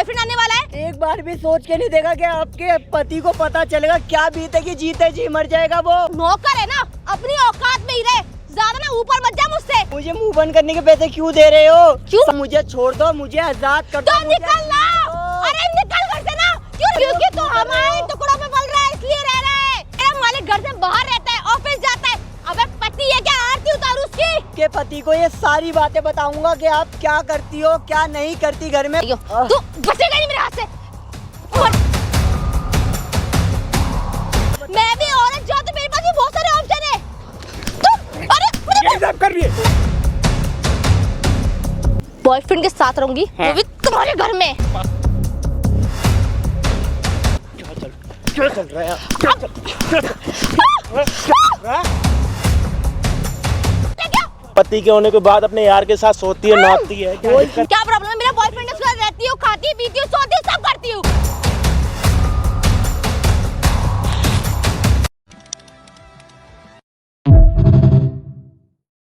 Boyfriend आने वाला है। एक बार भी सोच के नहीं देखा कि आपके पति को पता चलेगा क्या बीतेगी, जीते जी मर जाएगा वो। नौकर है ना, अपनी औकात में ही रहे, ज्यादा ना ऊपर मत जा मुझसे। मुझे मुंह बंद करने के पैसे क्यों दे रहे हो? क्यों? मुझे छोड़ दो, मुझे आजाद कर दो। तो निकल ना। अरे निकल घर से ना। क्योंकि तू हमारे टुकड़ों में पल रहा है इसलिए रह रहा है। मेरा मालिक घर से बाहर रहता है, ऑफिस जाता है। अबे पति है क्या, आरती उतार उसकी। के पति को ये सारी बातें बताऊंगा कि आप क्या करती हो क्या नहीं करती घर में। तू बचेगा नहीं मेरे हाथ से। मैं भी औरत जो, तो मेरे पास भी बहुत सारे ऑप्शन है। कर रही है। बॉयफ्रेंड के साथ रहूंगी, वो भी तुम्हारे घर में। क्या चल रहा है? पति के होने के बाद अपने यार के साथ सोती है, नहाती है। क्या प्रॉब्लम है? मेरा बॉयफ्रेंड है, उसके साथ रहती हूँ, खाती पीती हूँ, सोती हूँ, सब करती हूँ।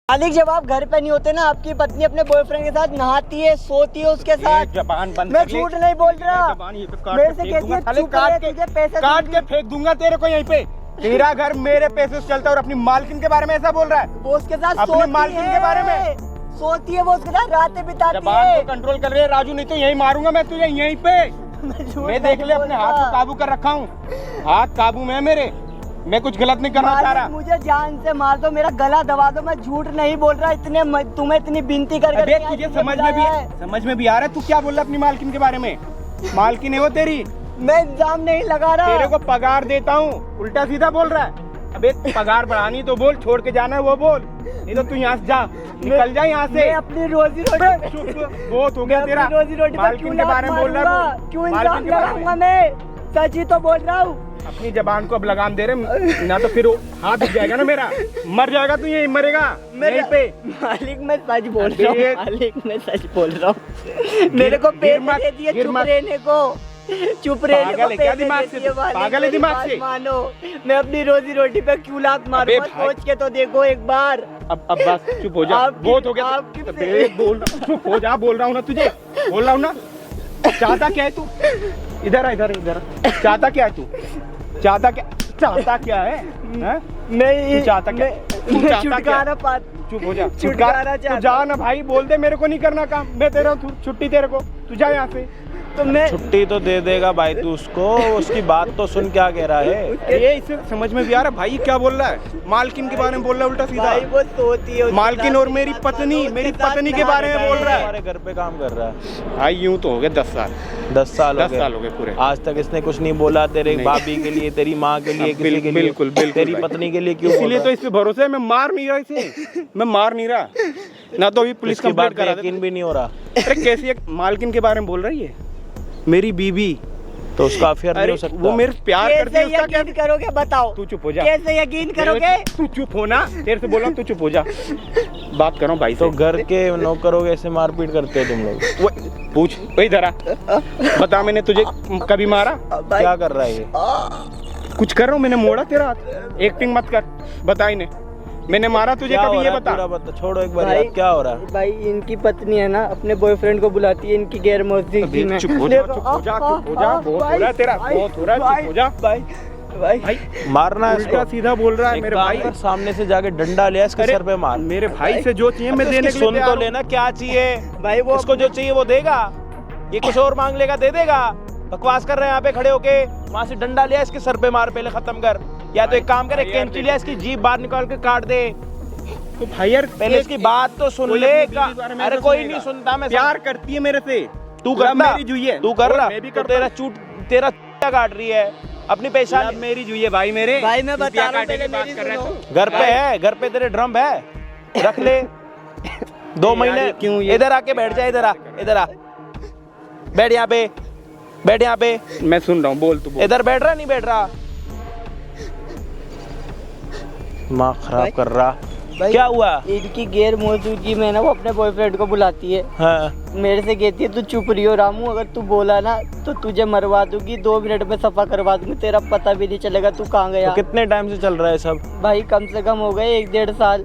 मालिक जब आप घर पे नहीं होते ना, आपकी पत्नी अपने बॉयफ्रेंड के साथ नहाती है, सोती है उसके साथ। जबान बंद मैं कर ले। झूठ नहीं बोल रहा। मेरे से कहती है चुप रह, तुझे पैसे काट के फेंक दूंगा तेरे को यहीं पे। तेरा घर मेरे पैसे से चलता है और अपनी मालकिन के बारे में ऐसा बोल रहा है। वो उसके साथ अपने मालकिन के बारे में सोती है, वो उसके साथ रातें बिताती है। जबान को कंट्रोल कर रहे राजू, नहीं तो यहीं मारूंगा मैं तुझे यहीं पे। मैं देख ले अपने हाथ को काबू कर रखा हूँ, हाथ काबू में है मेरे। मैं कुछ गलत नहीं करना चाह रहा। मुझे जान से मार दो, मेरा गला दबा दो, मैं झूठ नहीं बोल रहा। इतने तुम्हें इतनी विनती कर तुझे समझ में भी आ रहा है। तू क्या बोल रहा है अपनी मालकिन के बारे में? मालकिन है वो तेरी। मैं इल्जाम नहीं लगा रहा। तेरे को पगार देता हूँ, उल्टा सीधा बोल रहा है। अबे पगार बढ़ानी तो बोल, छोड़ के जाना है वो बोल, नहीं तो तू यहाँ से जा, निकल जा यहाँ से। मैं अपनी रोजी रोटी बहुत हो गया तेरा। रोजी रोटी मालकिन के बारे में बोल रहा है। क्यों इल्जाम लगाऊंगा? मैं सच ही तो बोल रहा हूँ। अपनी जबान को अब लगाम दे रहे ना, तो फिर हाथ उठ जाएगा ना मेरा, मर जाएगा तू, यहीं मरेगा यहीं पे। मालिक मैं सच बोल रहा हूँ, मालिक मैं सच बोल रहा हूँ। मेरे को पैसे दे दिए चुप रहने को, चुप रहने को क्या दिमाग से? पागल है दिमाग से? मानो मैं अपनी रोजी रोटी पे क्यों लात मारूं? सोच के तो देखो एक बार। अब बस चुप हो जा, बहुत हो गया। बोल चुप हो जा, बोल रहा हूँ ना तुझे, बोल रहा हूँ ना। चाहता क्या है तू? इधर आ, इधर इधर। चाहता क्या है तू? चाहता क्या है? मैं चाहता क्या? छुटकारा पा। चुप हो जा, छुटकारा तू जा ना भाई, बोल दे मेरे को नहीं करना काम, मैं दे रहा हूँ छुट्टी तेरे को, तू जा यहाँ से। तो मैं छुट्टी तो दे देगा भाई तू उसको, उसकी बात तो सुन, क्या कह रहा है ये? इसे समझ में भी आ रहा भाई क्या बोल रहा है? मालकिन के बारे में बोल रहा है उल्टा सीधा। भाई वो सोती है मालकिन और मेरी पत्नी के बारे में बोल रहा है। हमारे घर पे काम कर रहा है भाई यूं तो हो गए 10 साल 10 साल हो गए पूरे। आज तक इसने कुछ नहीं बोला तेरे भाभी के लिए, तेरी माँ के लिए, किसी के लिए? बिल्कुल तेरी पत्नी के लिए क्यों? इसीलिए तो इस पे भरोसा है। मैं मार नहीं रहा इसे, मैं मार नहीं रहा ना, तो अभी पुलिस की बात कंप्लेंट करा। यकीन भी नहीं हो रहा। अरे कैसी एक मालकिन के बारे में बोल रही है मेरी बीबी, तो उसका अफेयर नहीं हो सकता। वो मेरे प्यार करती है, उसका क्या? यकीन करोगे बताओ? तू चुप हो जा। कैसे यकीन करोगे? तू चुप हो ना, तेरे से बोल रहा हूँ, तू चुप हो जा। बात करो भाई से। तो घर के नौकरों के ऐसे मारपीट करते हो तुम लोग? वो पूछ, वही धरा, बता मैंने तुझे कभी मारा? क्या कर रहा है ये? कुछ कर रहा हूँ मैंने? मोड़ा तेरा हाथ? एक्टिंग मत कर, बता इन्हें मैंने मारा तुझे कभी? ये बता। पूरा बता, छोड़ो एक बार यार, क्या हो रहा है? भाई इनकी पत्नी है ना, अपने बॉयफ्रेंड को बुलाती है इनकी गैर मौजूदगी में। चुप हो जा, चुप हो जा, चुप हो जा, बहुत हो रहा है तेरा, बहुत हो रहा है, चुप हो जा। भाई मारना है उल्टा सीधा बोल रहा है मेरे भाई। सामने से जाके डंडा लिया इसके सर पे मार। मेरे भाई से जो चाहिए मैं देने के लिए सुन तो लेना, क्या चाहिए भाई? वो उसको जो चाहिए वो देगा, ये कुछ और मांग लेगा दे देगा? बकवास कर रहे हैं यहाँ पे खड़े होके। वहां से डंडा लिया इसके सर पे मार, पहले खत्म कर। या तो एक काम करे, कैंची लिया इसकी जीभ बाहर निकाल के काट दे। तो भाई यार पहले इसकी बात तो सुन ले। अरे कोई नहीं सुनता, मैं प्यार करती है मेरे से, तू करता, मेरी जुई है, तू कर रहा, मैं भी तो तेरा काट रही है अपनी पेशानी। मेरी जुई है भाई मेरे। भाई मैं बता रहा हूँ, पहले मेरी सुनो। घर पे है, घर पे तेरे ड्रम है, रख ले 2 महीने। क्यों? इधर आके बैठ जा, इधर आ, इधर आ, बैठ यहाँ पे, बैठ यहाँ पे। मैं सुन रहा हूँ, बोल तू। इधर बैठ रहा नहीं बैठ रहा? दिमाग खराब कर रहा। क्या हुआ? इनकी गैर मौजूदगी में ना वो अपने बॉयफ्रेंड को बुलाती है। हाँ। मेरे से कहती है तू चुप रही हो रामू, अगर तू बोला ना तो तुझे मरवा दूंगी, 2 मिनट में सफा करवा दूंगी, तेरा पता भी नहीं चलेगा तू कहाँ गया। तो कितने टाइम से चल रहा है सब? भाई कम से कम हो गए 1-1.5 साल।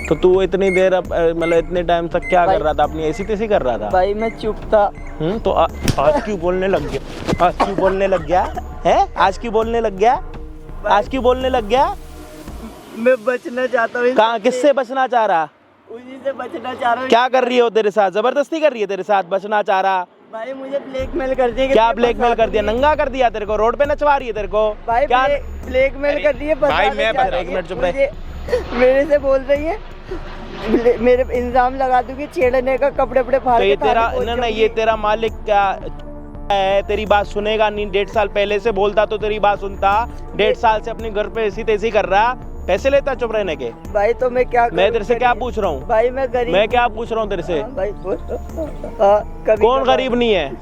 तो तू इतनी देर मतलब इतने टाइम तक क्या कर रहा था? अपनी ऐसी तैसी कर रहा था? भाई मैं चुप था, तो आज क्यों बोलने लग गया? आज क्यों बोलने लग गया है? आज क्यों बोलने लग गया? आज क्यों बोलने लग गया? मैं बचना चाहता हूँ। कहाँ, किससे बचना चाह रहा? उसी से बचना चाह रहा हूँ। क्या कर रही हो? तेरे साथ जबरदस्ती कर रही है? तेरे साथ बचना चाह रहा? भाई मुझे ब्लैकमेल कर दिया। क्या ब्लैकमेल कर दिया? नंगा कर दिया तेरे को? रोड पे नचवा रही है तेरे को? भाई क्या? ब्लैकमिल कर रही है। भाई मैं एक मिनट चुप रहे। मेरे से बोल रही है, मेरे इल्जाम लगा दूंगी छेड़ने का, कपड़े अपने फाड़ तो ये के तेरा थाने पहुंच नहीं, ये जाऊंगी। तेरा मालिक क्या है? तेरी बात सुनेगा नहीं। 1.5 साल पहले से बोलता तो तेरी बात सुनता। 1.5 साल से अपने घर पे ऐसी तैसी कर रहा, पैसे लेता चुप रहने के। भाई तो मैं क्या मैं तेरे से क्या पूछ रहा हूँ? भाई मैं गरीब। मैं क्या पूछ रहा हूँ तेरे से? हाँ, भाई कभी कौन गरीब नहीं है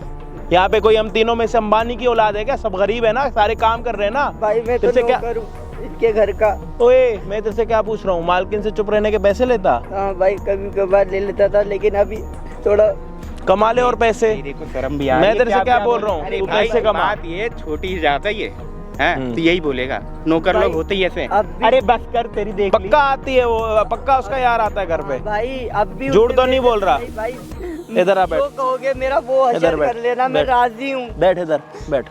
यहाँ पे? कोई हम तीनों में से अंबानी की औलाद है क्या? सब गरीब है ना, सारे काम कर रहे हैं ना। भाई मैं तो तेरे से क्या? नौकर हूँ इनके घर का। ओए मैं तेरे से क्या पूछ रहा हूँ? मालकिन से चुप रहने के पैसे लेता? हाँ भाई कभी कभार ले लेता था, लेकिन अभी थोड़ा कमा ले और पैसे। देखो शर्म भी आ मैं रही है। तेरे से क्या बोल रहा हूँ? अरे तू भाई पैसे कमा। बात ये छोटी जाता ही है तो यही बोलेगा। नौकर भाई, लोग होते ही ऐसे। अब भी- अरे बस कर, तेरी देख ली। पक्का आती है वो, पक्का उसका यार आता है घर पे। भाई अब भी झूठ उसके तो नहीं बोल रहा। भाई इधर आ बैठ। जो कहोगे मेरा वो इधर हशर बैठ, कर लेना, मैं बैठ। राजी हूँ। बैठ इधर बैठ।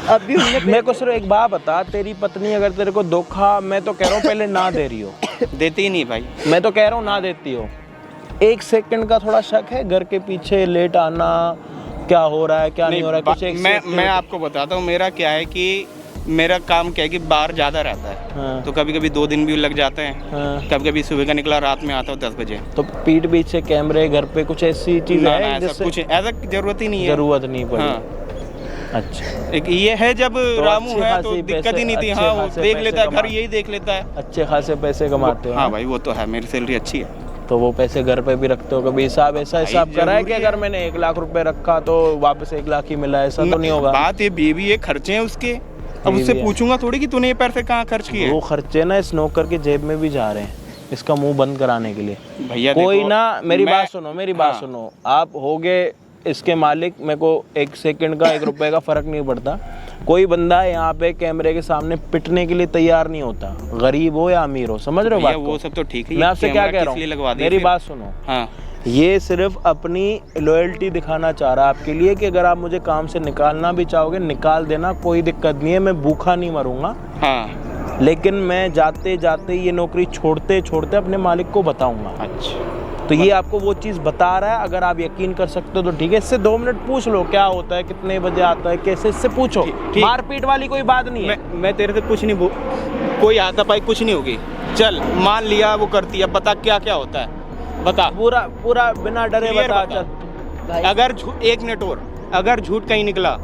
अब भी उनने मेरे को सिर्फ एक बात बता, तेरी पत्नी अगर तेरे को धोखा, मैं तो कह रहा हूँ पहले ना दे रही हो। देती ही नहीं भाई। मैं तो कह रहा हूँ ना देती हो। 1 सेकंड का थोड़ा शक है घर के पीछे लेट आना, क्या हो रहा है क्या नहीं हो रहा है कुछ? मैं आपको बताता हूँ मेरा क्या है कि मेरा काम क्या है कि बाहर ज़्यादा रहता है। हाँ। तो कभी कभी 2 दिन भी लग जाते हैं। हाँ। कभी कभी सुबह का निकला, रात में आता हूँ 10 बजे। तो पीठ पीछे कैमरे घर पे कुछ ऐसी चीजें ना, है ना, ऐसा जिससे कुछ ऐसा जरूरत ही नहीं है। जरूरत नहीं पड़ी? हाँ। अच्छा, एक ये है जब रामू अच्छे है तो खासे दिक्कत पैसे- ही नहीं थी। अच्छे हाँ वो खासे देख पैसे लेता है, घर कमा- यही देख लेता है। अच्छे खासे पैसे कमाते हो? हाँ भाई वो तो है, मेरी सैलरी अच्छी है। तो वो पैसे घर पे भी रखते हो? कभी हिसाब ऐसा हिसाब करा है कि जरूरी अगर मैंने 1 लाख रुपए रखा तो वापस 1 लाख ही मिला? ऐसा तो नहीं होगा? बात ये बेबी है, खर्चे हैं उसके। अब ये उससे भी है। पूछूंगा थोड़ी कि तूने ये पैसे कहाँ खर्च किए। वो खर्चे ना इस नौकर की जेब में भी जा रहे हैं, इसका मुंह बंद कराने के लिए। भैया कोई देखो, ना, मेरी मैं- बात सुनो, मेरी बात हाँ। सुनो। आप होगे इसके मालिक, मेरे को 1 सेकंड का 1 रुपए का फर्क नहीं पड़ता। कोई बंदा यहाँ पे कैमरे के सामने पिटने के लिए तैयार नहीं होता, गरीब हो या अमीर हो। समझ रहे हो भैया बात वो को? सब तो ठीक है। मैं आपसे क्या कैमरा कह किस रहा लिए हूँ, लगवा दिया मेरी फिर? बात सुनो। हाँ ये सिर्फ अपनी लॉयल्टी दिखाना चाह रहा है आपके लिए कि अगर आप मुझे काम से निकालना भी चाहोगे निकाल देना, कोई दिक्कत नहीं है, मैं भूखा नहीं मरूंगा। हाँ। लेकिन मैं जाते जाते ये नौकरी छोड़ते छोड़ते अपने मालिक को बताऊंगा। अच्छा तो ये आपको वो चीज़ बता रहा है, अगर आप यकीन कर सकते हो तो ठीक है। इससे 2 मिनट पूछ लो क्या होता है, कितने बजे आता है, कैसे, इससे पूछो। ठीक। मारपीट वाली कोई बात नहीं है। मैं तेरे से कुछ नहीं कोई आता पाई कुछ नहीं होगी। चल मान लिया वो करती है, बता क्या क्या होता है, बता। पूरा पूरा बिना डरे Clear बता। बता। चल भाई अगर 1 मिनट और अगर झूठ कहीं निकला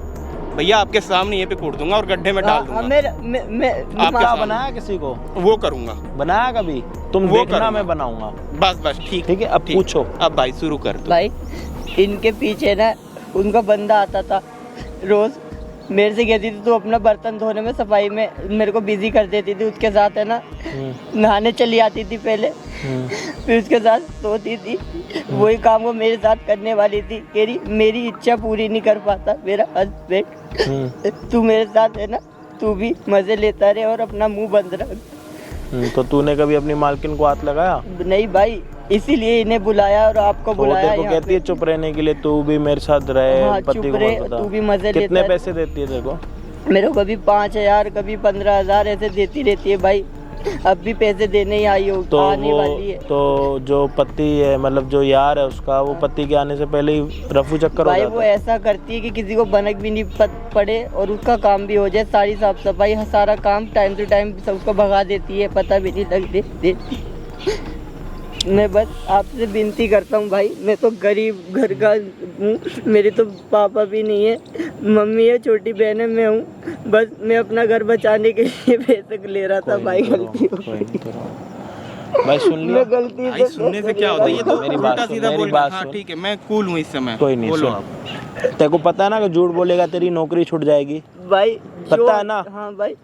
भैया आपके सामने ये पे कूट दूंगा और गड्ढे में डाल दूंगा। मैं आपके क्या सामने। बनाया किसी को? वो करूंगा। बनाया कभी? तुम वो देखना, करूंगा। मैं बनाऊंगा। बस ठीक ठीक है, अब पूछो। अब भाई शुरू कर दो। भाई इनके पीछे ना उनका बंदा आता था, रोज मेरे से कहती थी तू अपना बर्तन धोने में, सफाई में मेरे को बिजी कर देती थी। उसके साथ है ना नहाने चली आती थी पहले, फिर उसके साथ सोती थी। वही काम वो मेरे साथ करने वाली थी। कह रही मेरी इच्छा पूरी नहीं कर पाता मेरा हस्बैंड, तू मेरे साथ है ना, तू भी मजे लेता रहे और अपना मुंह बंद रख। तो तूने कभी अपनी मालकिन को हाथ लगाया? नहीं भाई, इसीलिए इन्हें बुलाया और आपको तो वो बुलाया तेरे को यहाँ कहती है पे। चुप रहने के लिए, तू भी मेरे साथ रहे, हाँ, पति चुप को रहे, मत बता। तू भी मजे कितने लेता है। पैसे देती है तेरे को? मेरे को कभी 5,000 कभी 15,000 ऐसे देती रहती है भाई। अब भी पैसे देने ही आई हो, तो आने वाली है। तो जो पति है, मतलब जो यार है उसका, वो पति के आने से पहले ही रफू चक्कर हो भाई जाता वो है। ऐसा करती है कि किसी को भनक भी नहीं पड़े और उसका काम भी हो जाए, सारी साफ सफाई सारा काम टाइम टू टाइम सबको भगा देती है, पता भी नहीं लग देती। मैं बस आपसे विनती करता हूँ भाई, मैं तो गरीब घर का हूँ, मेरे तो पापा भी नहीं है, मम्मी है, छोटी बहन है, मैं हूँ। बस मैं अपना घर बचाने के लिए पैसे ले रहा था भाई, गलती हो गई। भाई सुन लिया? मैं गलती भाई सुनने से क्या होता है, ये तो मेरी बात उल्टा सुन, सीधा मेरी बोल। बात हाँ सुन। ठीक है, मैं कूल हूँ इस समय। कोई नहीं, बोलो सुन। आप। तेरे को पता है ना कि झूठ बोलेगा तेरी नौकरी छूट जाएगी? भाई पता है ना? हाँ भाई,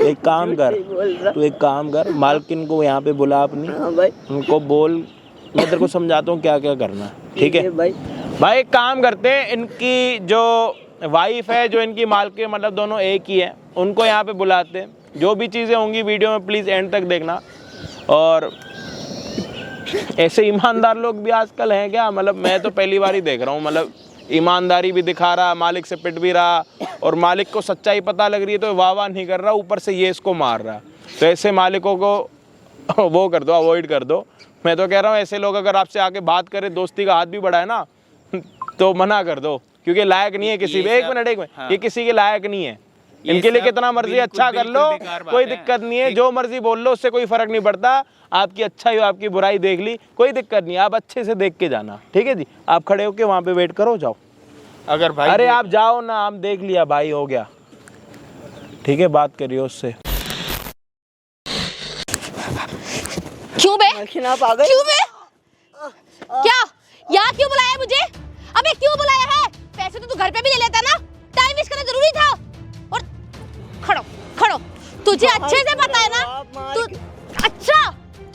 एक काम कर, झूठ नहीं बोल रहा। तू एक काम कर, मालकिन को यहाँ पे बुला अपनी, हाँ भाई, उनको बोल, मैं तेरे को समझाता हूँ क्या क्या करना है, ठीक है? भाई। भाई एक काम करते हैं, इनकी जो वाइफ है, जो इनकी मालकिन, मतलब दोनों एक ही है, उनको यहाँ पे बुलाते हैं। जो भी चीज़ें होंगी वीडियो में प्लीज़ एंड तक देखना। और ऐसे ईमानदार लोग भी आजकल हैं क्या? मतलब मैं तो पहली बार ही देख रहा हूँ। मतलब ईमानदारी भी दिखा रहा, मालिक से पिट भी रहा, और मालिक को सच्चाई पता लग रही है तो वाह वाह नहीं कर रहा, ऊपर से ये इसको मार रहा। तो ऐसे मालिकों को वो कर दो, अवॉइड कर दो। मैं तो कह रहा हूँ ऐसे लोग अगर आपसे आके बात करें, दोस्ती का हाथ भी बढ़ाए ना, तो मना कर दो, क्योंकि लायक नहीं है किसी भी। एक मिनट हाँ। ये किसी के लायक नहीं है। इनके लिए कितना मर्जी अच्छा कर लो, कोई दिक्कत नहीं है। जो मर्जी बोल लो, उससे कोई फर्क नहीं पड़ता। आपकी अच्छाई हो, आपकी बुराई देख ली, कोई दिक्कत नहीं। आप अच्छे से देख के जाना, ठीक है जी। आप खड़े होके वहाँ पे वेट करो, जाओ। अगर भाई अरे आप जाओ ना, हम देख लिया भाई, हो गया, ठीक है। बात करिए उससे। क्यों बे? मालकिन आप आ गए? क्यों बे? क्या? यहाँ क्यों बुलाया मुझे? अबे क्यों बुलाया है? पैसे तो तू घर पे भी ले लेता ना, टाइम वेस्ट करना जरूरी था। और खड़ो खड़ो, तुझे अच्छे से पता है ना तू। अच्छा,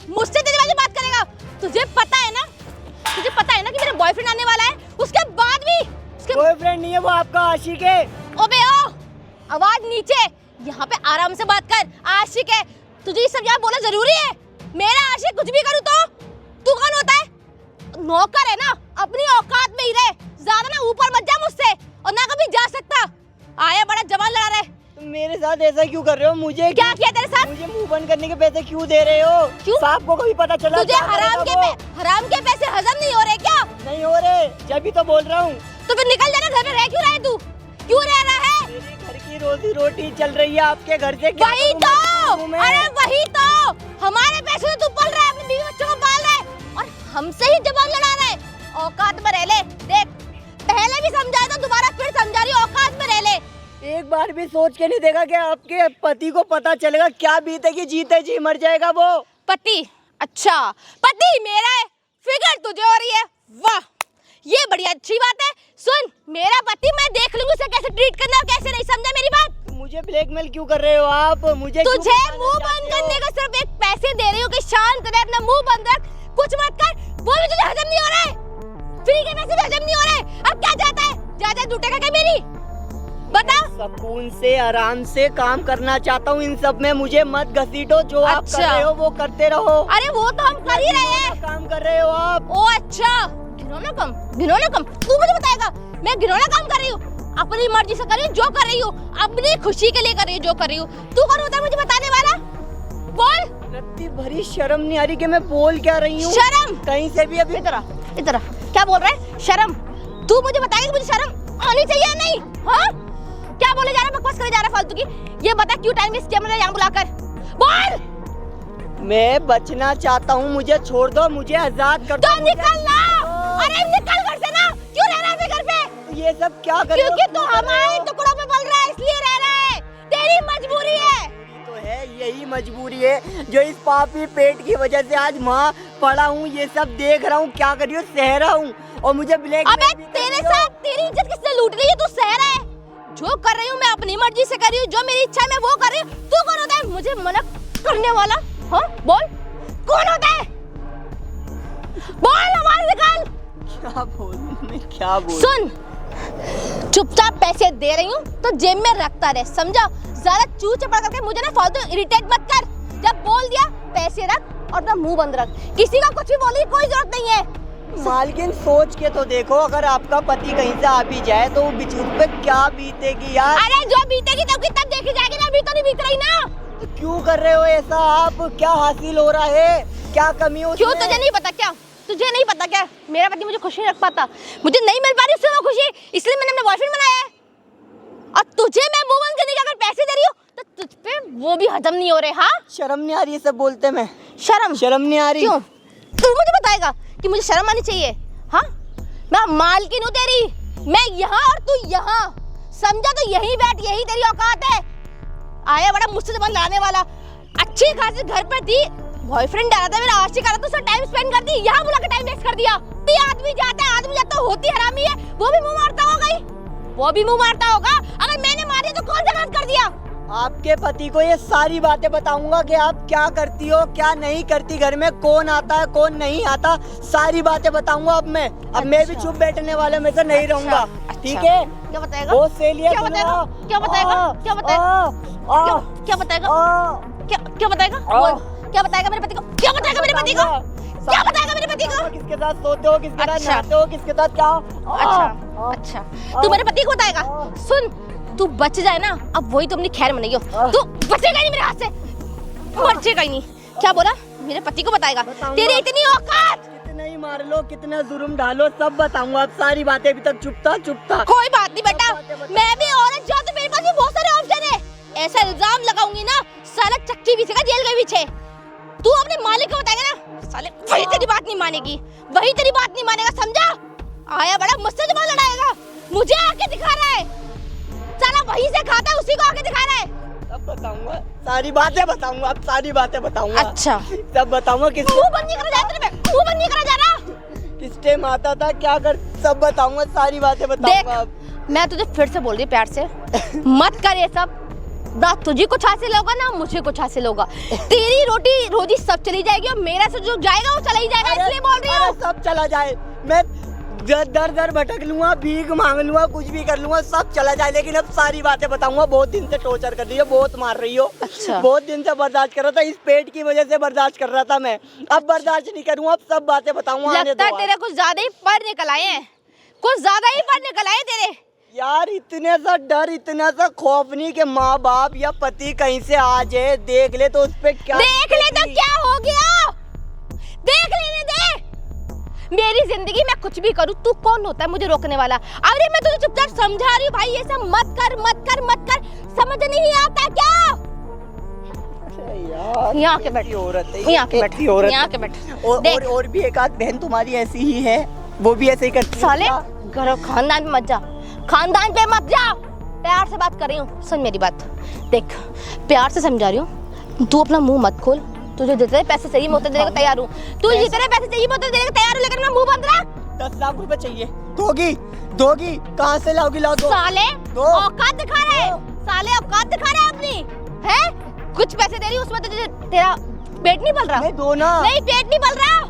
मुझसे तेरी वाली बात करेगा? तुझे पता है ना, तुझे पता है ना कि मेरा बॉयफ्रेंड आने वाला है, उसके बाद भी उसके बॉयफ्रेंड नहीं है वो, आपका आशिक है। ओबे ओ, आवाज नीचे, यहाँ पे आराम से बात कर। आशिक है, तुझे ये सब यहाँ बोलना जरूरी है? मेरा आशिक कुछ भी करूँ तो तू कौन होता है? नौकर है ना, अपनी औकात में ही रहे, ज्यादा ना ऊपर मत जा मुझसे, और ना कभी जा सकता। आया बड़ा जवान लड़ा रहे। तुम मेरे साथ ऐसा क्यों कर रहे हो? मुझे क्या किया तेरे साथ? मुझे मुंह बंद करने के पैसे क्यों दे रहे हो? क्यों? साहब को कभी पता चला? तुझे हराम के पैसे हजम नहीं हो रहे क्या? नहीं हो रहे, जब भी तो बोल रहा हूँ। तो फिर निकल जाना, घर में रह क्यों रहा है तू? क्यों रह रहा है? मेरे घर की रोजी रोटी चल रही है, आपके घर से क्या वही करूं तो, मैं? अरे वही तो, हमारे पैसे से तू पल रहा है, अपनी बीवी बच्चों को पाल रहा है, और हमसे ही जबान लड़ा रहा है। औकात में रह ले। देख, पहले भी समझाया था, दोबारा फिर समझा रही हूँ, औकात में रह ले। एक बार भी सोच के नहीं देखा कि आपके पति को पता चलेगा क्या बीतेगी? जीते जी मर जाएगा वो। पति? अच्छा, पति मेरा है, फिगर तुझे हो रही है। वाह, ये बड़ी अच्छी बात है। सुन, मेरा पति, मैं देख लूंगी उसे कैसे ट्रीट करना है, कैसे नहीं। समझा मेरी बात? मुझे ब्लैकमेल क्यों कर रहे हो आप? मुझे तुझे मुंह बंद करने का सिर्फ एक पैसे दे रही हूँ कि शांत रह, अपना मुंह बंद रख, कुछ मत कर। वो भी तुझे हजम नहीं हो रहा है, फ्री के पैसे भी हजम नहीं हो रहे। अब क्या चाहता है? जा लूटेगा क्या मेरी? बता। सुकून से आराम से काम करना चाहता हूँ। इन सब में मुझे मत घसीटो। जो आप कर रहे हो वो करते रहो। अरे वो तो हम कर ही रहे हैं। काम कर रहे हो आप। ओ अच्छा, घिनौना कम, घिनौना कम। तू मुझे बताएगा मैं घिनौना काम कर रही हूँ? अपनी मर्जी से कर रही हूँ, जो कर रही हूँ, अपनी खुशी के लिए कर रही हूँ, जो कर रही हूँ। तू कौन होता है मुझे बताने वाला? बोल। रत्ती भरी शर्म नहीं आ रही कि मैं बोल क्या रही हूँ? शर्म? कहीं से भी अभी इधर क्या बोल रहा है? शर्म? तू मुझे बताएगी मुझे शर्म आनी चाहिए या नहीं? हाँ, क्या बोले जा रहा है, बकवास करे जा रहा है फालतू की। ये बता क्यों टाइम वेस्ट किया मैंने यहाँ बुलाकर? बोल। मैं बचना चाहता हूँ, मुझे छोड़ दो, मुझे आजाद कर दो। तो निकल ना। अरे निकल घर से ना। क्यों रह रहा है घर पे? ये सब क्या कर रहे हो? क्योंकि तू हमारे टुकड़ों में पल रहा है, इसलिए रह रहा है। तेरी मजबूरी है। तो है, यही मजबूरी है जो इस पापी पेट की वजह से आज वहाँ पड़ा हूँ, ये सब देख रहा हूँ, क्या कर रही हूँ, सह रहा हूँ, और मुझे ब्लैक। अबे तेरे साथ तेरी इज्जत किसने लूट ली है? तू सह रहा है। जो कर रही हूँ मैं अपनी मर्जी से कर रही हूँ, जो मेरी इच्छा है मैं वो कर रही हूँ। तू कौन होता है मुझे मना करने वाला? हाँ बोल, कौन होता है? बोल, आवाज निकाल। क्या बोलूं मैं, क्या बोलूं? सुन, चुपचाप पैसे दे रही हूँ तो जेब में रखता रहे, समझा? ज्यादा चू चपड़ करके मुझे ना फालतू इरिटेट मत कर। जब बोल दिया पैसे रख और अपना मुंह बंद रख। किसी का कुछ भी बोलने की कोई जरूरत नहीं है। मालकिन सोच के तो देखो, अगर आपका पति कहीं से आ भी जाए तो उस पे क्या बीतेगी यार? अरे जो बीतेगी तब की तब देखी जाएगी ना, अभी तो नहीं बीत रही ना। तो क्यों कर रहे हो ऐसा आप? क्या हासिल हो रहा है? क्या कमी हो? क्यों तुझे नहीं पता क्या? तुझे नहीं पता क्या? मेरा पति मुझे खुशी नहीं रख पाता, मुझे नहीं मिल पा रही उससे वो खुशी, इसलिए मैंने अपना बॉयफ्रेंड बनाया है। और तुझे मैं मुंह बंद करने का अगर पैसे दे रही हूँ तो तुझ पे वो भी हजम नहीं हो रहे। हाँ, शर्म नहीं आ रही सब बोलते में? शर्म नहीं आ रही? क्यों? तू मुझे बताएगा कि मुझे शर्म आनी चाहिए? हाँ, मैं मालकिन हूँ तेरी, मैं यहाँ और तू यहाँ, समझा? तो यही बैठ, यही तेरी औकात है। आया बड़ा मुझसे जबान लाने वाला। अच्छी खासी घर पर थी, बॉयफ्रेंड डाला था मेरा, आशिक आ रहा था, उससे टाइम स्पेंड कर दी, यहाँ बुला के टाइम वेस्ट कर दिया। तो आदमी जाता होती हरामी है, वो भी मुंह मारता होगा ही, वो भी मुंह मारता होगा। अगर मैंने मारी तो कौन सा गलत कर दिया? आपके पति को ये सारी बातें बताऊंगा कि आप क्या करती हो, क्या नहीं करती, घर में कौन आता है कौन नहीं आता, सारी बातें बताऊंगा अब मैं। अब मैं भी चुप बैठने वाले में से नहीं रहूंगा, ठीक है? क्या बताएगा? बहुत सही लिया। क्या बताएगा? क्या बताएगा? क्या बताएगा? क्या बताएगा? क्या बताएगा? क्या बताएगा मेरे पति को? क्या बताएगा मेरे पति को? क्या बताएगा मेरे पति को? किसके साथ सोते हो, किसके साथ अच्छा। नहाते हो, किसके साथ क्या? अच्छा तू मेरे पति को बताएगा? सुन, तू बच जाए ना, अब वही तो अपनी खैर मनाइयो। तू बचेगा नहीं मेरे हाथ से, बचेगा ही नहीं। क्या बोला? मेरे पति को बताएगा? तेरी इतनी औकात? कितना ही मार लो, कितना जुर्म डालो, सब बताऊंगा। अब सारी बातें अभी तक चुप था। कोई बात नहीं बेटा, मैं भी औरत जाऊं तो मेरे पास भी बहुत सारे ऑप्शन है। ऐसा इल्जाम लगाऊंगी ना, साला चक्की पीछेगा जेल के पीछे। तू अपने मालिक को बताएगा ना, साले वही तेरी बात नहीं मानेगी, वही तेरी बात नहीं मानेगा, समझा? आया बड़ा मुझसे जुबान लड़ाएगा, मुझे आके दिखा रहा है। साला वही से खाता है, उसी को आके दिखा रहा है। सब बताऊंगा, सारी बातें बताऊंगा, अब सारी बातें बताऊंगा। अच्छा सब बताऊंगा। किस मुंह बंद नहीं करा जा रहा, मुंह बंद नहीं करा जा रहा। किस टाइम आता था, क्या कर, सब बताऊंगा, सारी बातें बताऊंगा। अब देख, मैं तुझे फिर से बोल रही हूँ प्यार से, मत कर ये सब। ना तुझे कुछ हासिल होगा ना मुझे कुछ हासिल होगा। तेरी रोटी रोजी सब चली जाएगी और मेरा से जो जाएगा वो चला ही जाएगा, इसलिए बोल रही हूँ। सब चला जाए, मैं दर भटक लूंगा, भीख मांग लूंगा, कुछ भी कर लूंगा, सब चला जाए, लेकिन अब सारी बातें बताऊंगा। बहुत दिन से टॉर्चर कर रही हो, बहुत मार रही हो। अच्छा। बहुत दिन से बर्दाश्त कर रहा था, इस पेट की वजह से बर्दाश्त कर रहा था मैं। अब बर्दाश्त नहीं करूंगा, अब सब बातें बताऊंगा। लगता है तेरे कुछ ज्यादा ही पर निकल आए हैं, कुछ ज्यादा ही पर निकल आए तेरे। यार इतने सा डर, इतना सा खौफ नहीं कि माँ बाप या पति कहीं से आ जाए, देख ले तो उस पे क्या देख ले तो क्या हो गया, देख लेने दे। मेरी जिंदगी में कुछ भी करूँ, तू कौन होता है मुझे रोकने वाला? अरे मैं तुझे चुपचाप समझा रही हूँ भाई, ये सब मत कर मत कर मत कर, समझ नहीं आता क्या? यार यहाँ के बैठ, औरत है, यहाँ के बैठ, कैसी औरत यहाँ है? के बैठ। और भी एक आध बहन तुम्हारी ऐसी ही है, वो भी ऐसे ही करती है। साले घर खानदान पे मत जा, खानदान पे मत जा। प्यार से बात कर रही हूँ, सुन मेरी बात। देख, प्यार से समझा रही हूँ, तू अपना मुंह मत खोल। तुझे जितने पैसे चाहिए मैं उतने देने को तैयार हूँ। तू जितने पैसे चाहिए मैं उतने देने को तैयार हूँ, लेकिन मैं मुंह बंद रख। 10 लाख रुपए चाहिए, दोगी कहाँ से लाओगी? लाओ दो। साले दो। औकात दिखा रहे हैं, साले औकात दिखा रहे हैं अपनी, हैं? कुछ पैसे दे रही हूँ, उसमें तो तेरा पेट नहीं पल रहा। नहीं दो ना। नहीं, पेट नहीं पल रहा।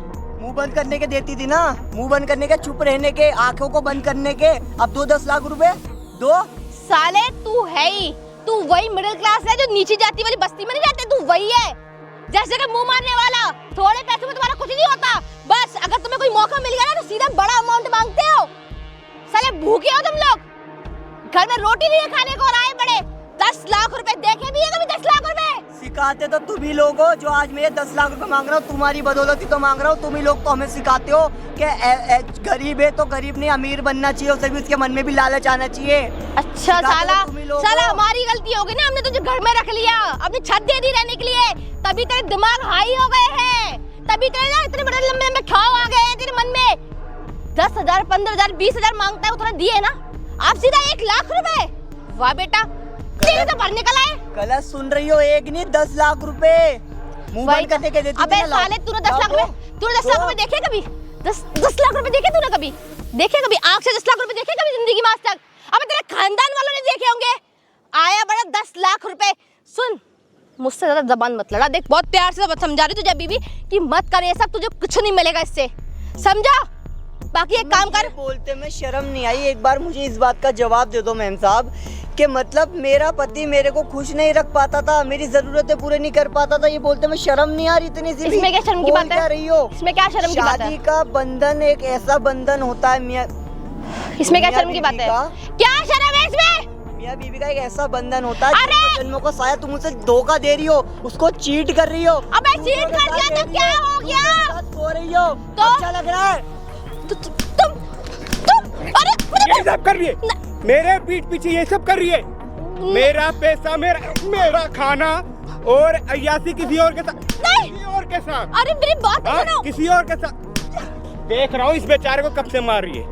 मुंह बंद करने के देती थी ना, मुंह बंद करने के, चुप रहने के, आंखों को बंद करने के। अब दो 10 लाख रुपए दो। साले तू है ही, तू वही मिडिल क्लास है जो नीचे जाती वाली बस्ती में नहीं रहते, तू वही है। जैसे कि मुंह मारने वाला, थोड़े पैसों में तुम्हारा कुछ नहीं होता। बस अगर तुम्हें कोई मौका मिल गया ना तो सीधा बड़ा अमाउंट मांगते हो। साले भूखे हो तुम लोग, घर में रोटी नहीं है खाने को और आए बड़े 10 लाख रुपए। देखे भी है कभी 10 लाख रुपए? सिखाते तो तुम ही लोग हो, जो आज मैं 10 लाख रुपए मांग रहा हूँ, तुम्हारी बदौलत तो मांग रहा हूँ। तुम ही लोग तो हमें सिखाते हो कि गरीब है तो गरीब नहीं, अमीर बनना चाहिए, उसे भी उसके मन में भी लालच आना चाहिए। अच्छा साला हमारी गलती होगी ना, हमने तुझे घर में रख लिया, अपनी छत दे दी रहने के लिए, तभी तेरे दिमाग हाई हो गए हैं, तभी तेरे ना इतने बड़े लंबे लंबे ख्याल आ गए हैं तेरे मन में। 10,000 15,000 20,000 मांगता है, उतना दिए ना, आप सीधा 1 लाख रुपए। वाह बेटा, तेरे तो भर निकल आए। गलत सुन रही हो, एक नहीं 10 लाख रुपए मुंह बंद करने के देती। अबे साले तूने 10 लाख रुपए देखे कभी? 10 लाख रुपए देखे तूने कभी? देखे कभी आंख से 10 लाख रुपए देखे कभी जिंदगी में आज तक? अबे तेरे खानदान वालों ने देखे होंगे। आया बड़ा 10 लाख रुपए। सुन, मुझसे ज्यादा जबान मत लड़ा। देख, बहुत प्यार से समझा रही तुझे बीबी कि मत कर ये सब, तुझे कुछ नहीं मिलेगा इससे, समझा? बाकी एक काम कर। बोलते में शर्म नहीं आई? एक बार मुझे इस बात का जवाब दे दो मैम साहब, कि मतलब मेरा पति मेरे को खुश नहीं रख पाता था, मेरी जरूरतें पूरे नहीं कर पाता था, ये बोलते में शर्म नहीं आ रही इतनी सी? इसमें क्या शर्म की बात है? रही हो? इसमें क्या शर्म की बात है? शादी का बंधन एक ऐसा बंधन होता है मियां, इसमें क्या शर्म की बात है? क्या शर्म है इसमें? मियां बीवी का एक ऐसा बंधन होता है जन्मों को शायद तुम उसे धोखा दे रही हो, उसको चीट कर रही हो। अबे चीट कर दिया तो क्या हो गया? सो रही हो तो अच्छा लग रहा है? तुम अरे ये सब कर रही है, मेरे पीठ पीछे ये सब कर रही है। मेरा पैसा, मेरा खाना और अय्यासी किसी और के साथ, किसी और के साथ। अरे मेरी बात तो सुनो। किसी और के साथ देख रहा हूँ, इस बेचारे को कब से मार रही है।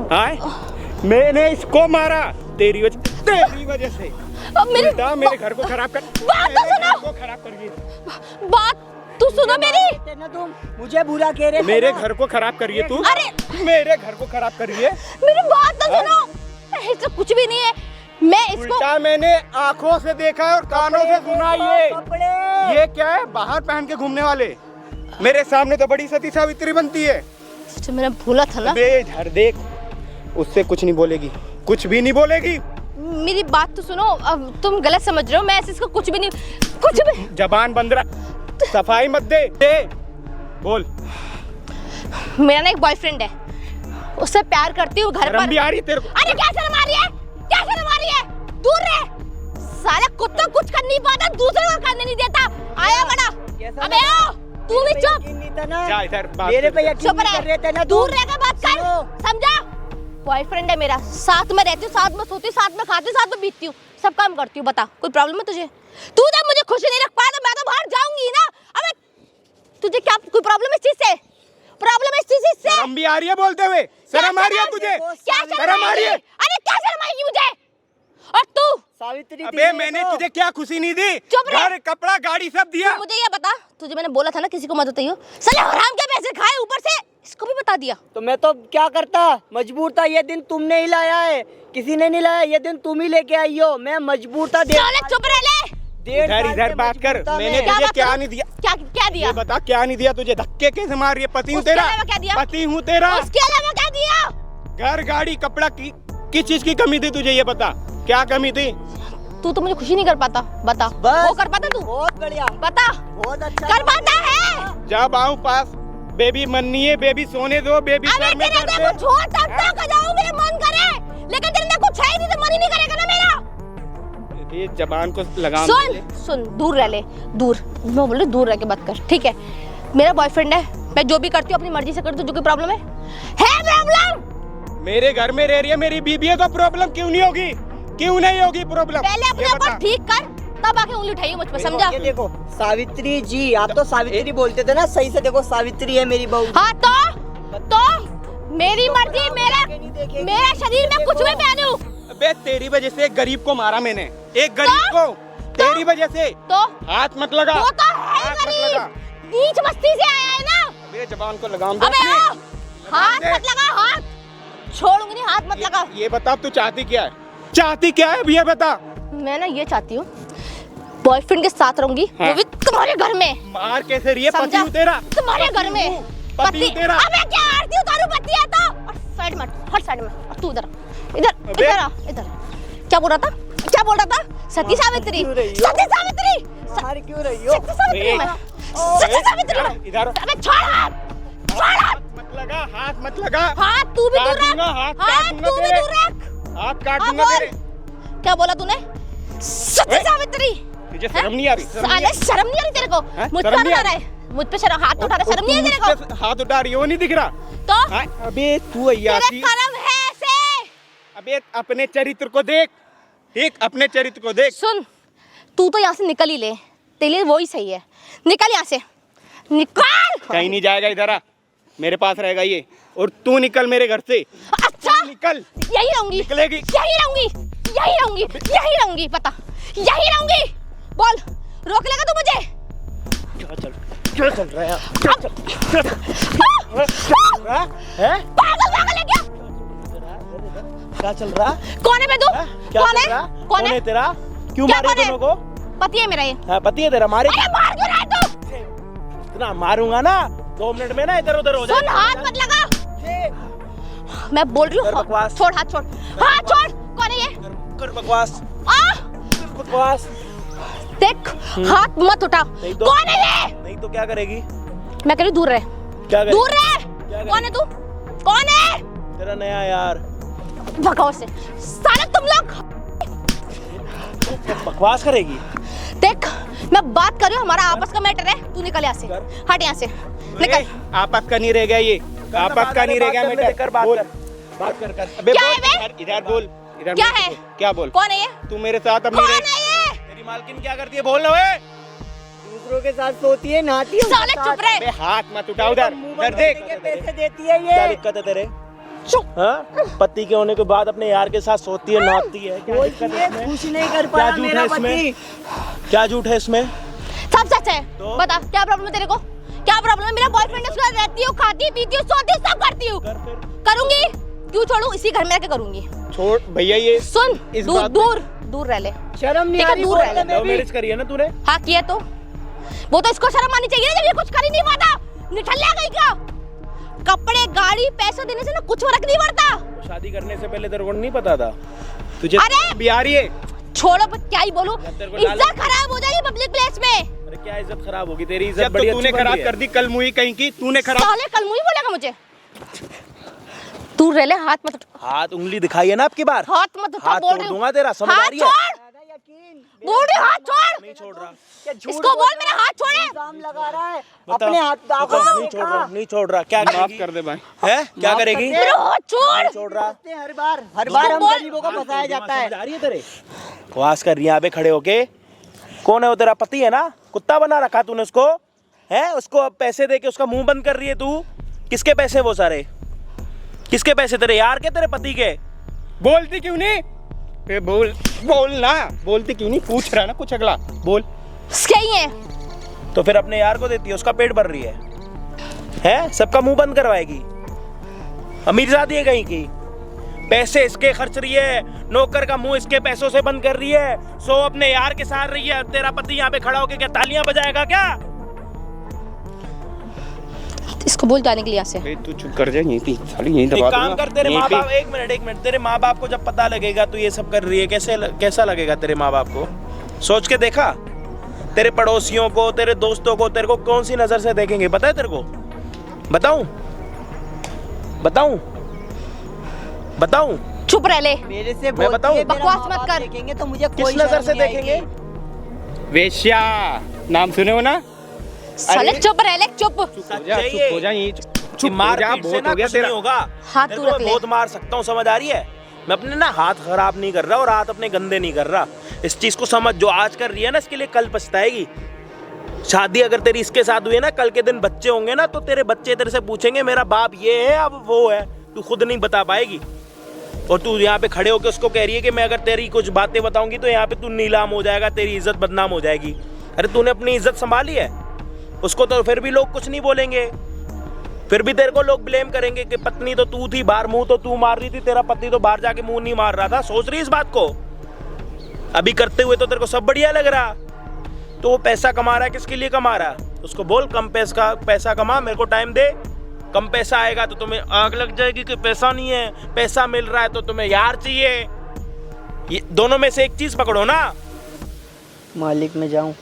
हाँ, मैंने इसको मारा तेरी वजह से। मेरे घर को खराब कर, बात तो सुनो। खराब कर रही है। बात तू सुनो मेरी। तुम मुझे बुरा कह रहे, मेरे घर को खराब कर रही है तू। अरे मेरे घर को खराब कर रही है। मेरी बात तो सुनो। इससे कुछ भी नहीं है, मैं इसको उल्टा मैंने आंखों से देखा है और कानों से सुना। ये क्या है? बाहर पहन के घूमने वाले, मेरे सामने तो बड़ी सती सावित्री बनती है। तो मैंने भूला था ना। इधर देख, उससे कुछ नहीं बोलेगी, कुछ भी नहीं बोलेगी। मेरी बात तो सुनो। अब तुम गलत समझ रहे हो, मैं ऐसे इसको कुछ भी नहीं, कुछ भी। जबान बंद रख, सफाई मत दे बोल। मेरा ना एक बॉयफ्रेंड है, उससे प्यार करती हूँ घर शर्म पर। भी आ रही है तेरे को? अरे क्या शर्म आ रही है, क्या शर्म आ रही है? दूर रह, साला कुत्ता कुछ कर नहीं पाता, दूसरे को करने नहीं देता। आया बड़ा, अबे ओ तू भी चुप, जा इधर बात मेरे कर। पे यकीन चुप नहीं कर रहे थे ना, रह, दूर रह के बात कर, समझा? बॉयफ्रेंड है मेरा, साथ में रहती हूँ, साथ में सोती हूँ, साथ में खाती हूँ, साथ में बीतती हूँ, सब काम करती हूँ। बता कोई प्रॉब्लम है तुझे? तू जब मुझे खुशी नहीं रख पाया तो मैं तो बाहर जाऊंगी ना। अबे तुझे क्या कोई प्रॉब्लम है इस चीज से? प्रॉब्लम है इस चीज से? शर्म भी आ रही है बोलते हुए? शर्म आ रही है तुझे? क्या शर्म आ रही है? अरे क्या शर्म आएगी मुझे? और तू सावित्री अबे मैंने तुझे क्या खुशी नहीं दी? चुप रह। घर कपड़ा गाड़ी सब दिया। मुझे ये बता, तुझे मैंने बोला था ना किसी को मत बताइयो, साले हराम के पैसे खाए, ऊपर से इसको भी बता दिया। तो मैं तो क्या करता, मजबूर था। ये दिन तुमने ही लाया है, किसी ने नहीं लाया। ये दिन तुम ही लेके आई हो, मैं मजबूर था। साले चुप रह ले। इधर बात कर, मैंने क्या तुझे बात क्या करूं? नहीं दिया? क्या दिया? ये बता क्या नहीं दिया तुझे? धक्के कैसे मार रही है? पति हूँ उसके तेरा, अलावा क्या दिया? पति हूँ तेरा। उसके अलावा क्या दिया? घर गाड़ी कपड़ा की किस चीज की कमी थी तुझे? ये बता क्या कमी थी? तू तो मुझे खुशी नहीं कर पाता, बता। बस वो कर पाता तू? बहुत बढ़िया, बता, बहुत अच्छा कर पाता है? जब आऊं पास बेबी मननी है, बेबी सोने दो, बेबी अबे सर में तेरे दर्द अंदर है। कुछ हो तब तक जाऊं, मेरा मन करे, लेकिन तेरे अंदर कुछ है ही नहीं तो मन ही नहीं करेगा ना मेरा। ये जबान को लगाम दे ले। सुन, दूर रह ले, दूर। मैं बोल रही दूर रह के बात कर, ठीक है? मेरा बॉयफ्रेंड है, मैं जो भी करती हूँ अपनी मर्जी से करती हूँ। जो कोई प्रॉब्लम है प्रॉब्लम? मेरे घर में रह रही है, मेरी बीबी है, तो प्रॉब्लम क्यों नहीं होगी? क्यों नहीं होगी प्रॉब्लम? पहले अपने ऊपर ठीक कर, तब आके उंगली उठाइए मुझ पे, समझा? ये देखो सावित्री जी, आप तो सावित्री बोलते थे ना, सही से देखो सावित्री है मेरी बहू। हाँ तो मेरी मर्जी, मेरा शरीर में कुछ भी पहनूं। अबे तेरी वजह से एक गरीब को मारा मैंने, एक गरीब को, तेरी वजह से। तो हाथ मत लगा, वो तो है हाथ मत गरीब, लगा। नीच बस्ती से आया है ना। अबे जबान को लगाम दे अबे अपने। आओ, हाथ दे। मत लगा, हाथ छोड़ूंगी नहीं, हाथ मत लगा। ये बता तू चाहती क्या है? चाहती क्या है अब ये बता। मैं ना ये चाहती हूँ, बॉयफ्रेंड के साथ रहूंगी, हाँ। वो भी तुम्हारे घर में। मार कैसे रही है? पति समझा? हूँ तेरा, तुम्हारे घर में पति हूँ तेरा। अबे क्या आरती उतारू, पति है तो। और साइड में हट, साइड में। और तू इधर इधर अबे। इधर आ, इधर। क्या बोल रहा था, क्या बोल रहा था? सती सावित्री, क्यों रही हो? सती सावित्री, बाहर क्यों रही हो? सती सावित्री मैं, सती सावित्री मैं। इधर अबे छोड़ हाथ, छोड़ हाथ। मत लगा, हाथ मत लगा। हाथ तू भी काट दूर रख, दूंगा, हाथ काट हाथ दूंगा तू भी तेरे। दूर रख। हाथ काट हाँ, दूंगा बोल। तेरे। क्या बोला तूने? सती ओए। सावित्री। तुझे शर्म नहीं आ रही? शर्म नहीं आ साले रही? शर्म नहीं आ रही तेरे को? हैं? मुझ शर्म पर नहीं आ उठा रहा रही? है, मुझ पे शर्म, हाथ उठा रहा है, शर्म नहीं है तेरे को? मुझ पे हाथ उठा रही है, वो नहीं दिख रहा? तो हाँ? अबे तू तेरे अय्यासी, कर्म है ऐसे। अबे अपने चरित्र को देख, ठीक? अपने चरित्र को देख। सुन, तू तो यहाँ से निकल ही ले, तेरे लिए वो ही सही है। निकल यहाँ से, निकल। कहीं नहीं जाएगा, इधर आ, मेरे पास रहेगा ये। और तू निकल मेरे घर से, अच्छा, निकल। यही रहूंगी, निकलेगी। यही रहूंगी, यही रहूंगी, यही रहूंगी, पता, यही रहूंगी। बोल, रोक लेगा तू मुझे? क्या चल रहा है? हैं? पागल पागल है क्या? क्या चल रहा? कौन है बे तू? क्या कौन चल है? रहा? कौन है? तेरा? क्यों क्या मारे कौन है? दोनों को? पति है मेरा ये। हाँ, पति है तेरा, मारे। अरे मार क्यों रहा है तू? इतना मारूंगा ना, 2 मिनट में ना इधर उधर हो सुन, हाथ मत लगा, मैं बोल रही कर हूँ। बकवास। छोड़ हाथ, छोड़ हाथ, छोड़। कौन है ये? कर बकवास, आ, कर बकवास। देख, हाथ मत उठा। नहीं तो- कौन है ये? नहीं तो क्या करेगी? मैं कह रही हूँ दूर रह, क्या करेगी? दूर रह। करेगी? कौन है तू? कौन है? तेरा नया यार। भगाओ से, साले तुम लोग। बकवास करेगी? देख, मैं बात कर रही हूँ, हमारा आपस का मैटर है, तू निकल यहाँ से, हट यहाँ से, निकल। आपस का नहीं रह गया ये, आपस का नहीं रह गया मैटर। कर बात बोल। कर। बात कर। अबे क्या बोल, है बे? इधर बोल, इधर क्या मेरे है? से बोल। क्या बोल? कौन है ये? तू मेरे साथ अब कौन नहीं है रह। ये? तेरी मालकिन क्या करती है? बोल ना वे। दूसरों के साथ सोती है, नहाती है, साले चुप रहे। अबे हाथ मत उठा उधर, इधर देख। पैसे देती है क्या ये। दिक्कत है तेरे? हाँ? पति के होने के बाद अपने यार के साथ सोती है, नहाती है, क्या कोई दिक्कत है चीज़ें इसमें? खुश नहीं कर क्या पाया झूठ मेरा है इसमें? पति। क्या झूठ है इसमें? सब सच है। तो? बता, क्या प्रॉब्लम है तेरे को? क्या प्रॉब्लम है? मेरा बॉयफ्रेंड है, उसके साथ रहती हूँ, खाती पीती हूँ, सोती हूँ, सब करती हूँ। कर फिर। करूंगी, क्यों छोड़ू? इसी घर में रह के करूंगी। छोड़ भैया ये। सुन, इस दूर बात दूर दूर रह ले। शर्म नहीं ठीक आ है, रही दूर बोलने रह में लव भी। मैरिज करी है ना तूने? हाँ किया तो, वो तो इसको शर्म आनी चाहिए ना, जब ये कुछ कर ही नहीं पाता। निठल्ला गई क्या? कपड़े, गाड़ी, पैसे देने से ना कुछ फर्क नहीं पड़ता। तो शादी करने से पहले तेरे को नहीं पता था? तुझे अरे! बिहारी है। छोड़ो, क्या ही बोलूं, तेरे को इज्जत खराब हो जाएगी पब्लिक प्लेस में। अरे क्या इज्जत खराब होगी तेरी? इज्जत जब तो बड़ी तूने अच्छी खराब बनी है। कर दी, कल मुई कहीं की तूने खराब। साले कल मुंह ही बोलेगा मुझे। तू रेले हाथ मत उठा, हाथ उंगली दिखाई है ना आपकी बार, हाथ मत उठा, हाथ बोल तोड़ रही हूँ। दूंगा तेरा, समझ आ हाथ रही है? छोड़, बोल रही हूँ, हाथ छोड़। नहीं छोड़ रहा, इसको बोल मेरे हाथ छोड़े। इल्जाम लगा रहा है बता, अपने हाथ बता, नहीं छोड़ रहा, नहीं छोड़ रहा, क्या माफ करेगी? कर दे भाई। है क्या करेगी? मेरे हाथ छोड़। नहीं छोड़ रहा, हर बार हम गरीबों को फंसाया जाता है। समझ आ रही है तेरे? बकवास कर रही है यहाँ पे खड़े होके। कौन है वो, तेरा पति है ना? कुत्ता बना रखा तूने उसको, है? उसको अब पैसे दे के उसका मुंह बंद कर रही है तू। किसके पैसे वो सारे? किसके पैसे? तेरे यार के, तेरे पति के? बोलती क्यों नहीं? ए, बोल ना, बोलती क्यों नहीं? पूछ रहा ना कुछ अगला, बोल। क्या ही है? तो फिर अपने यार को देती है, उसका पेट भर रही है? सबका मुंह बंद करवाएगी? अमीरजादी है कहीं की? पैसे इसके खर्च रही है, नौकर का मुंह इसके पैसों से बंद कर रही है, सो अपने यार के साथ रही है। तेरा पति यहाँ पे खड़ा होके क्या तालियां बजाएगा क्या? इसको बोल जाने के लिए यहाँ से। ए, तू चुप कर जा, यहीं पे साली यहीं एक दबा काम दूंगा। कर, तेरे यहीं माँ पे। बाप, एक मिनट, तेरे माँ बाप को जब पता लगेगा तू ये सब कर रही है, कैसा लगेगा तेरे माँ बाप को? सोच के देखा? तेरे पड़ोसियों को, तेरे दोस्तों को, तेरे को कौन सी नजर से देखेंगे, पता है तेरे को? बताऊं? चुप रह ले। मेरे से मैं बताऊं? बोलती है, मेरा बकवास माँ मत बाप कर। देखेंगे तो मुझे किस कोई नजर शर्म से नहीं देखेंगे? आएगी। वेश्या नाम सुने हो ना? साले चुप रह ले, चुप। चुप हो जा, यहीं चुप मार हो जा, पीट से बहुत ना हो गया कुछ नहीं तेरा। होगा। हाथ तेरे तू को रख मैं ले। बहुत मार सकता हूँ, समझ आ रही है? मैं अपने ना हाथ खराब नहीं कर रहा और हाथ अपने गंदे नहीं कर रहा। इस चीज को समझ, जो आज कर रही है ना, इसके लिए कल पछताएगी। शादी अगर तेरी इसके साथ हुई है ना, कल के दिन बच्चे होंगे ना, तो तेरे बच्चे तेरे से पूछेंगे मेरा बाप ये है, अब वो है। तू खुद नहीं बता पाएगी। और तू यहाँ पे खड़े होकर उसको कह रही है कि मैं अगर तेरी कुछ बातें बताऊंगी तो यहाँ पे तू नीलाम हो जाएगा, तेरी इज्जत बदनाम हो जाएगी। अरे तूने अपनी इज्जत संभाली है? उसको तो फिर भी लोग कुछ नहीं बोलेंगे, फिर भी तेरे को लोग ब्लेम करेंगे कि पत्नी तो तू थी, बाहर मुंह तो तू मार रही थी, तेरा पति तो बाहर जाके मुंह नहीं मार रहा था। सोच रही इस बात को? अभी करते हुए तो तेरे को सब बढ़िया लग रहा। तो वो पैसा कमा रहा है, किसके लिए कमा रहा है? उसको बोल कम पैसा कमा, मेरे को टाइम दे। कम पैसा आएगा तो तुम्हें आग लग जाएगी कि पैसा नहीं है, पैसा मिल रहा है तो तुम्हें यार चाहिए। ये दोनों में से एक चीज पकड़ो ना। मालिक में जाऊं?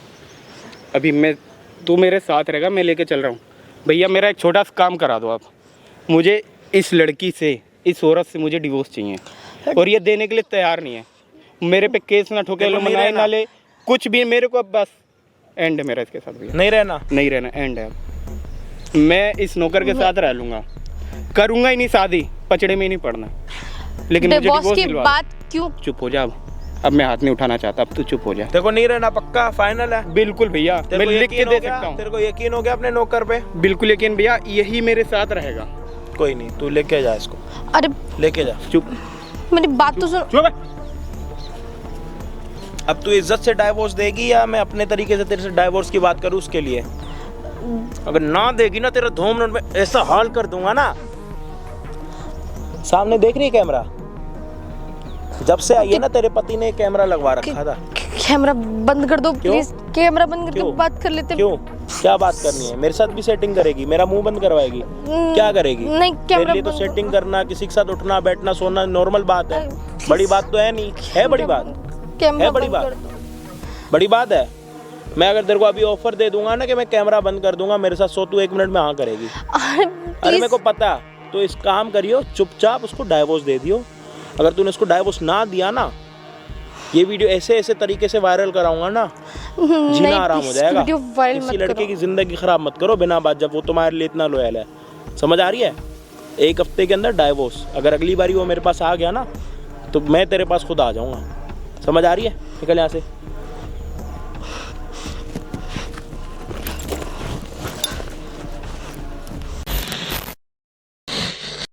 अभी तू मेरे साथ रहेगा, मैं लेके चल रहा हूँ। भैया मेरा एक छोटा सा काम करा दो आप। मुझे इस लड़की से, इस औरत से मुझे डिवोर्स चाहिए और ये देने के लिए तैयार नहीं है। मेरे पे केस ना ठोके, देखो, नहीं मनाए रहना। ना ले कुछ भी, मेरे को बस एंड है मेरा इसके साथ भैया। नहीं रहना? नहीं रहना, एंड है अब। मैं इस नौकर के साथ रह लूंगा, करूंगा ही नहीं शादी, पचड़े में ही नहीं पड़ना, लेकिन मुझे डिवोर्स डिवोर्स की दिलवा बात क्यों? दो। चुप हो जा अब मैं हाथ नहीं उठाना चाहता, अब तू चुप हो जा। देखो नहीं रहना पक्का, फाइनल है? बिल्कुल भैया, मैं लिख के दे सकता हूँ। तेरे को यकीन हो गया अपने नौकर पे? बिल्कुल यकीन भैया, यही मेरे साथ रहेगा। कोई नहीं, तू लेके जा इसको, अरे लेके जा। चुप मेरी बात तो सुन। चुप है। अब तू इज्जत से डाइवोर्स देगी या मैं अपने तरीके से तेरे से डाइवोर्स की बात करूँ उसके लिए? अगर ना देगी ना, तेरा 2 मिनट में ऐसा हाल कर दूंगा ना। सामने देख रही है कैमरा? जब से आई है ना, तेरे पति ने कैमरा लगवा रखा था। कैमरा बंद कर दो प्लीज, कैमरा बंद करके क्यों? बात कर लेते। क्यों? क्या बात करनी है? मेरे साथ भी सेटिंग करेगी? मेरा मुंह बंद करवाएगी? क्या करेगी? नहीं, तेरे कैमरा लिए तो बंद सेटिंग करना, किसी के साथ उठना बैठना सोना नॉर्मल बात है। बड़ी बात तो है नहीं है? बड़ी बात कैमरा है? बड़ी बंद बात कर दो। बड़ी बात है। मैं अगर तेरे को अभी ऑफर दे दूंगा ना कि मैं कैमरा बंद कर दूंगा, मेरे साथ सो तू 1 मिनट में हाँ करेगी? अरे अरे मेरे प्लीज, को पता। तो इस काम करियो, चुपचाप उसको डाइवोर्स दे दियो। अगर तूने उसको डाइवोर्स ना दिया ना, ये वीडियो ऐसे तरीके से वायरल कराऊंगा ना, जीना आराम हो जाएगा। वीडियो वायरल किसी मत लड़के करो। की जिंदगी खराब मत करो बिना बात, जब वो तुम्हारे लिए इतना लॉयल है। समझ आ रही है? 1 हफ्ते के अंदर डाइवोर्स। अगर अगली बारी वो मेरे पास आ गया ना, तो मैं तेरे पास खुद आ जाऊंगा। समझ आ रही है? निकल यहाँ से।